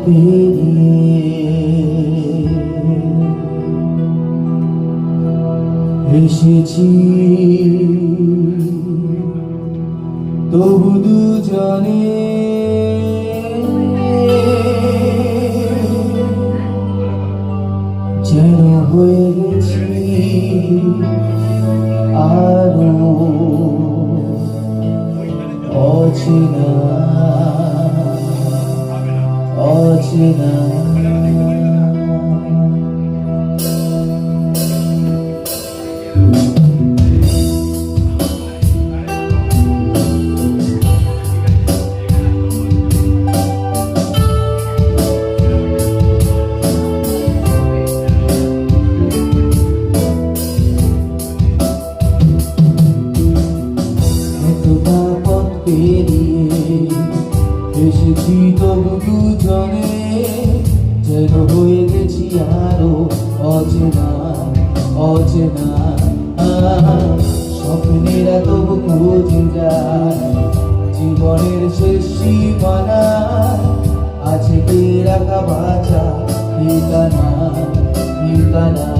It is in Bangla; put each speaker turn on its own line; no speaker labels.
পেরিয়ে এসেছি তবু দুজনে যেন হয়ে গেছি আরো অচেনা অচেনা। এসেছি তবু দুজনে যেন হয়ে গেছি আরো অচেনা অচেনা। স্বপ্নেরা তবু খুঁজে যায় জীবনের শেষ সীমানা, আছে কে রাখা বাঁচা ঠিকানা ঠিকানা।